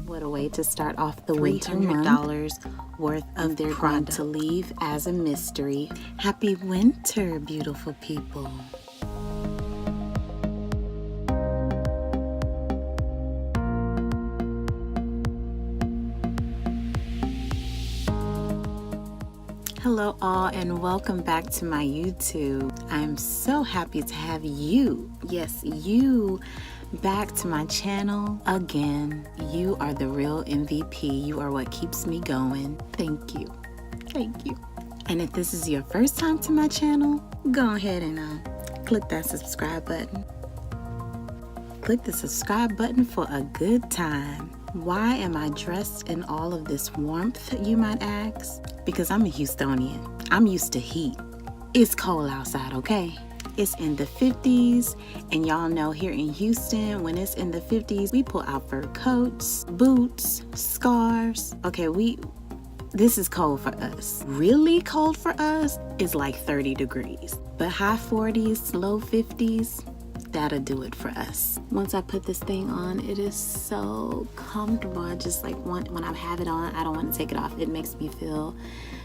What a way to start off the winter month. $300 worth of their product to leave as a mystery. Happy winter, beautiful people. Hello all and welcome back to my YouTube. I'm so happy to have you, yes you, back to my channel again. You are the real MVP. You are what keeps me going. Thank you. Thank you. And if this is your first time to my channel, go ahead and click that subscribe button. Click the subscribe button for a good time. Why am I dressed in all of this warmth, you might ask? Because I'm a Houstonian. I'm used to heat. It's cold outside, okay? It's in the 50s, and y'all know here in Houston, when it's in the 50s, we pull out fur coats, boots, scarves. Okay, this is cold for us. Really cold for us is like 30 degrees. But high 40s, low 50s, that'll do it for us. Once I put this thing on, it is so comfortable. I just like when I have it on, I don't want to take it off. It makes me feel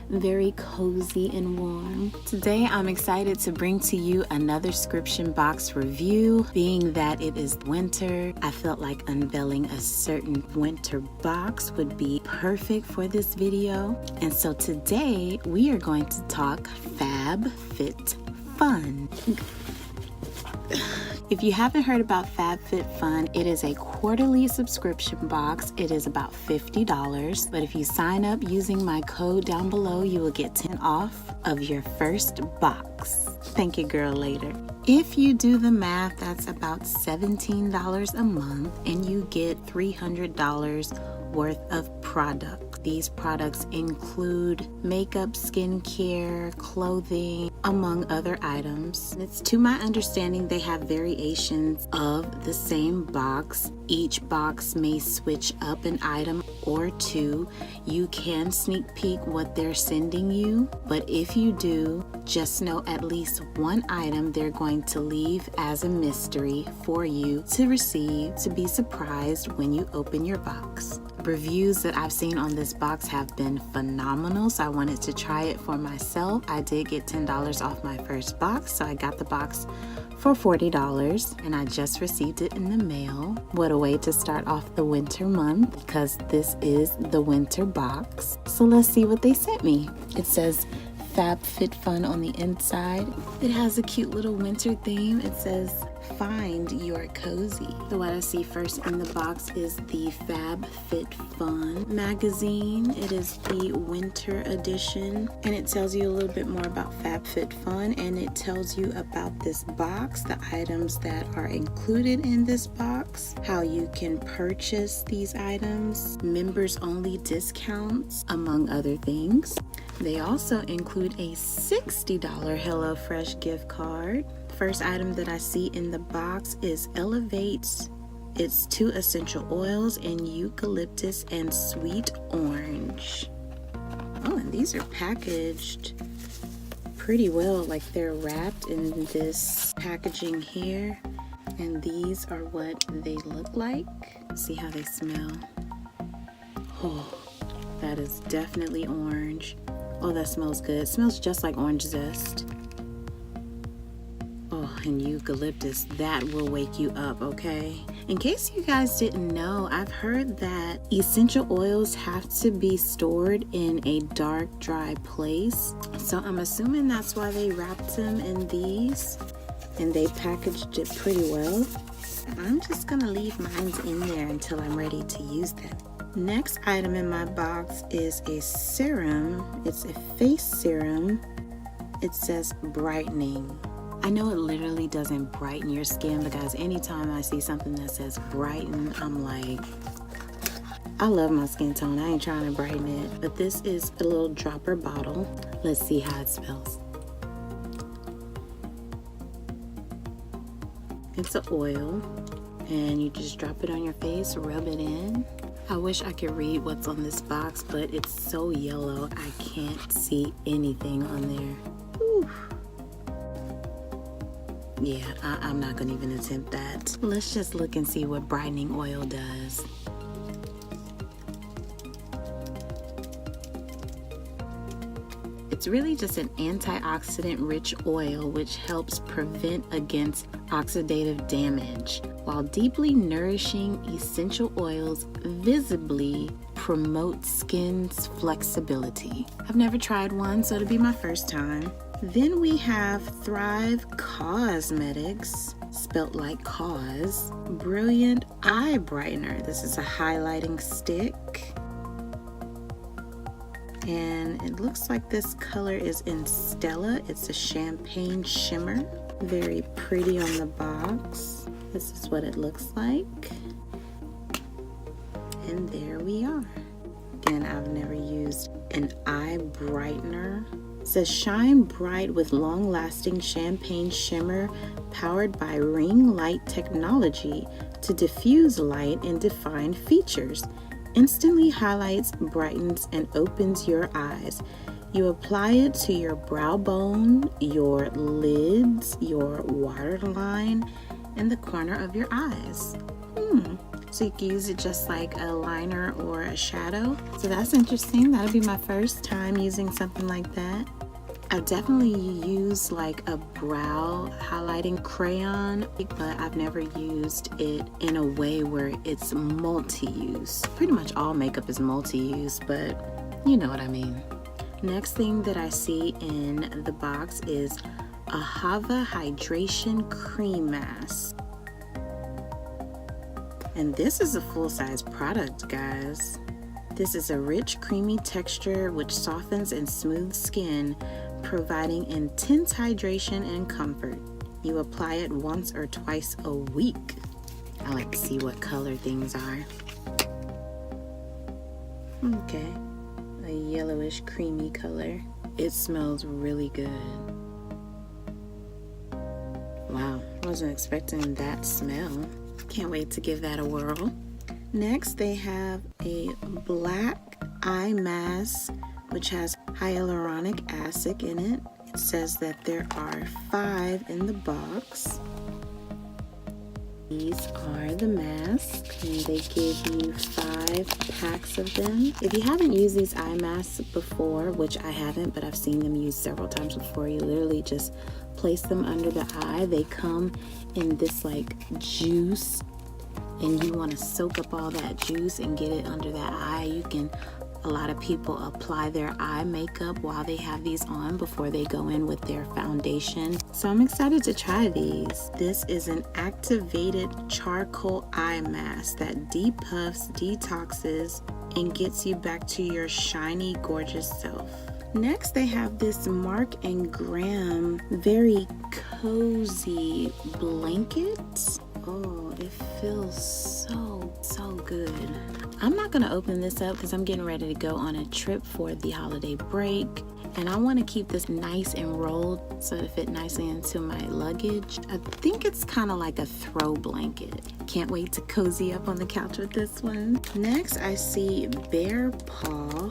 very cozy and warm. Today I'm excited to bring to you another subscription box review. Being that it is winter, I felt like unveiling a certain winter box would be perfect for this video. And so today we are going to talk Fabfitfun. If you haven't heard about Fabfitfun, it is a quarterly subscription box. It is about $50, but if you sign up using my code down below, you will get 10 off of your first box. Thank you, girl, later. If you do the math, that's about $17 a month, and you get $300 worth of product. These products include makeup, skincare, clothing, among other items. It's to my understanding they have variations of the same box. Each box may switch up an item or two. You can sneak peek what they're sending you, but if you do, just know at least one item they're going to leave as a mystery for you to receive, to be surprised when you open your box. Reviews that I've seen on this box have been phenomenal, so I wanted to try it for myself. I did get $10 off my first box, so I got the box for $40, and I just received it in the mail. What a way to start off the winter month, because this is the winter box. So let's see what they sent me. It says Fabfitfun on the inside. It has a cute little winter theme. It says find your cozy. So what I see first in the box is the Fabfitfun Magazine. It is the winter edition, and it tells you a little bit more about Fabfitfun, and it tells you about this box, the items that are included in this box, how you can purchase these items, members only discounts, among other things. They also include a $60 HelloFresh gift card. First item that I see in the box is Elevate. It's 2 essential oils in eucalyptus and sweet orange. Oh, and these are packaged pretty well, like they're wrapped in this packaging here. And these are what they look like. See how they smell. Oh, that is definitely orange. Oh, that smells good. It smells just like orange zest. Oh, and eucalyptus, that will wake you up, okay? In case you guys didn't know, I've heard that essential oils have to be stored in a dark, dry place. So I'm assuming that's why they wrapped them in these, and they packaged it pretty well. I'm just gonna leave mine in there until I'm ready to use them. Next item in my box is a serum. It's a face serum. It says brightening. I know it literally doesn't brighten your skin, because anytime I see something that says brighten, I'm like, I love my skin tone. I ain't trying to brighten it. But this is a little dropper bottle. Let's see how it smells. It's an oil, and you just drop it on your face, rub it in. I wish I could read what's on this box, but it's so yellow I can't see anything on there. Whew. Yeah, I'm not gonna even attempt that. Let's just look and see what brightening oil does. It's really just an antioxidant-rich oil which helps prevent against oxidative damage, while deeply nourishing essential oils visibly promote skin's flexibility. I've never tried one, so it'll be my first time. Then we have Thrive Cosmetics, spelt like cause, Brilliant Eye Brightener. This is a highlighting stick. And it looks like this color is in Stella. It's a champagne shimmer. Very pretty on the box. This is what it looks like. And there we are. Again, I've never used an eye brightener. It says shine bright with long-lasting champagne shimmer powered by ring light technology to diffuse light and define features. Instantly highlights, brightens, and opens your eyes. You apply it to your brow bone, your lids, your waterline, and the corner of your eyes. So you can use it just like a liner or a shadow. So that's interesting. That'll be my first time using something like that. I've definitely used like a brow highlighting crayon, but I've never used it in a way where it's multi-use. Pretty much all makeup is multi-use, but you know what I mean. Next thing that I see in the box is a Hava Hydration Cream Mask. And this is a full-size product, guys. This is a rich, creamy texture which softens and smooths skin, providing intense hydration and comfort. You apply it once or twice a week. I like to see what color things are. Okay, a yellowish, creamy color. It smells really good. Wow, wasn't expecting that smell. Can't wait to give that a whirl. Next, they have a black eye mask, which has hyaluronic acid in it. It says that there are 5 in the box. These are the masks, and they give you 5 packs of them. If you haven't used these eye masks before, which I haven't, but I've seen them used several times before, you literally just place them under the eye. They come in this like juice, and you want to soak up all that juice and get it under that eye. A lot of people apply their eye makeup while they have these on before they go in with their foundation. So I'm excited to try these. This is an activated charcoal eye mask that depuffs, detoxes, and gets you back to your shiny, gorgeous self. Next, they have this Mark & Graham very cozy blanket. Oh, it feels so good. I'm not gonna open this up because I'm getting ready to go on a trip for the holiday break, and I want to keep this nice and rolled so it fit nicely into my luggage. I think it's kind of like a throw blanket. Can't wait to cozy up on the couch with this one. Next, I see Bear Paw.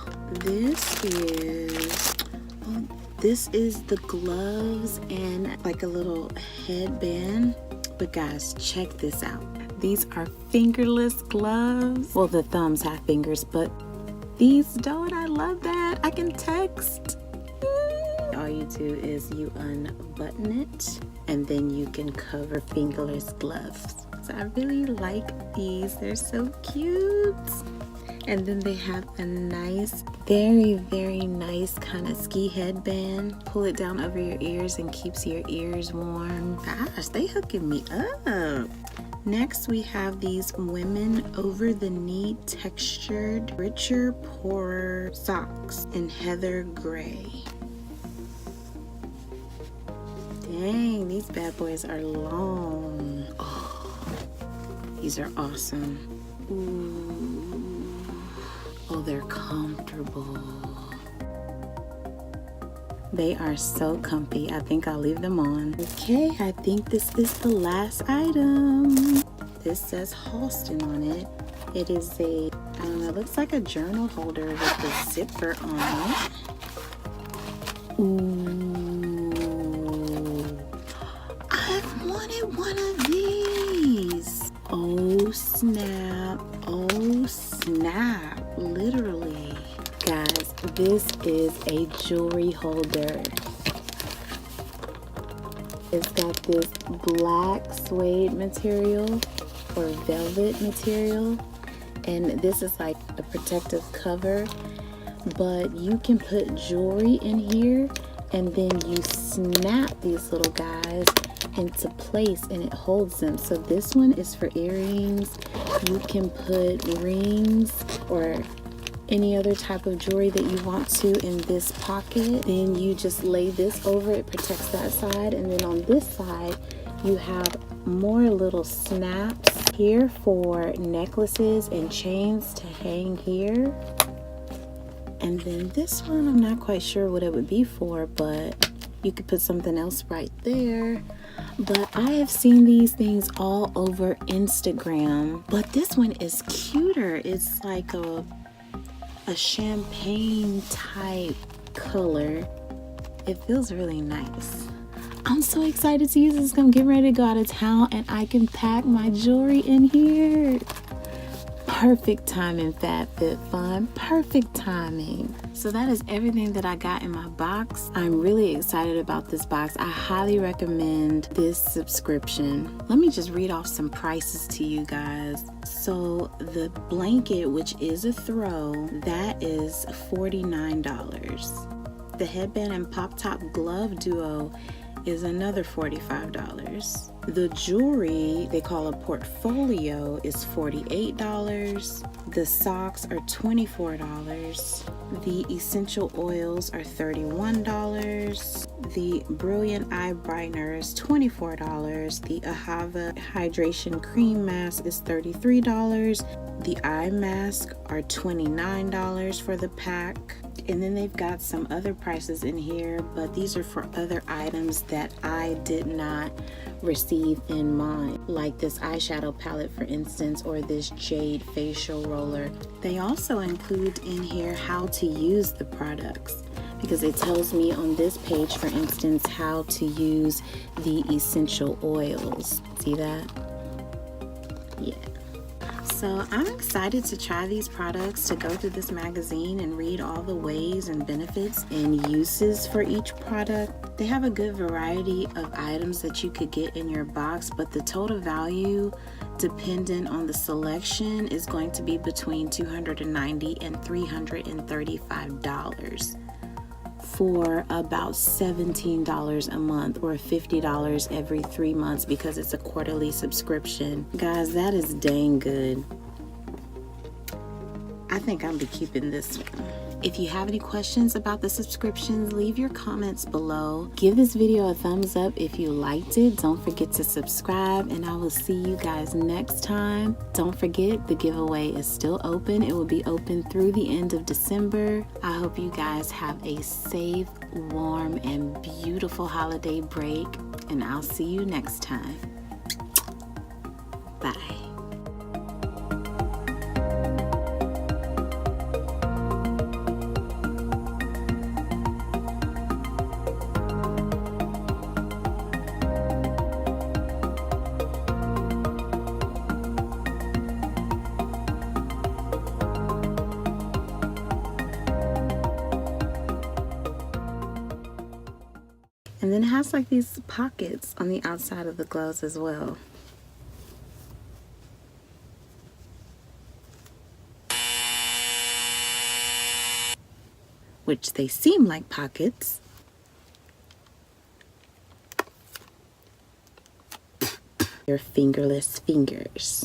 This is the gloves and like a little headband. But guys, check this out. These are fingerless gloves. Well, the thumbs have fingers, but these don't. I love that. I can text. All you do is you unbutton it, and then you can cover fingerless gloves. So I really like these. They're so cute. And then they have a nice, very nice kind of ski headband. Pull it down over your ears and keeps your ears warm. Gosh, they hooking me up. Next, we have these women over the knee textured, richer, poorer socks in heather gray. Dang, these bad boys are long. Oh, these are awesome. Ooh. Oh, they're comfortable. They are so comfy. I think I'll leave them on. Okay, I think this is the last item. This says Halston on it. It is a, I don't know, it looks like a journal holder with a zipper on it. Ooh. I've wanted one of these. Oh snap. Oh snap. Literally. Guys, this is a jewelry holder. It's got this black suede material or velvet material, and this is like a protective cover, but you can put jewelry in here and then you snap these little guys into place and it holds them. So this one is for earrings. You can put rings or any other type of jewelry that you want to in this pocket. Then you just lay this over, it protects that side, and then on this side you have more little snaps here for necklaces and chains to hang here. And then this one, I'm not quite sure what it would be for, but you could put something else right there. But I have seen these things all over Instagram, but this one is cuter. It's like a champagne type color. It feels really nice. I'm so excited to use this. I'm getting ready to go out of town and I can pack my jewelry in here. Perfect timing, Fabfitfun. Perfect timing. So that is everything that I got in my box. I'm really excited about this box. I highly recommend this subscription. Let me just read off some prices to you guys. So the blanket, which is a throw, that is $49. The headband and pop top glove duo is another $45. The jewelry they call a portfolio is $48. The socks are $24. The essential oils are $31. The brilliant eye brightener is $24. The Hava hydration cream mask is $33. The eye mask are $29 for the pack. And then they've got some other prices in here, but these are for other items that I did not receive in mine, like this eyeshadow palette, for instance, or this jade facial roller. They also include in here how to use the products, because it tells me on this page, for instance, how to use the essential oils. See that? Yeah. So I'm excited to try these products, to go through this magazine and read all the ways and benefits and uses for each product. They have a good variety of items that you could get in your box, but the total value, dependent on the selection, is going to be between $290 and $335 for about $17 a month, or $50 every 3 months, because it's a quarterly subscription. Guys, that is dang good. I think I'll be keeping this one. If you have any questions about the subscriptions, leave your comments below. Give this video a thumbs up if you liked it. Don't forget to subscribe, and I will see you guys next time. Don't forget, the giveaway is still open. It will be open through the end of December. I hope you guys have a safe, warm, and beautiful holiday break, and I'll see you next time. Bye. And then it has like these pockets on the outside of the gloves as well. Which they seem like pockets. Your fingerless fingers.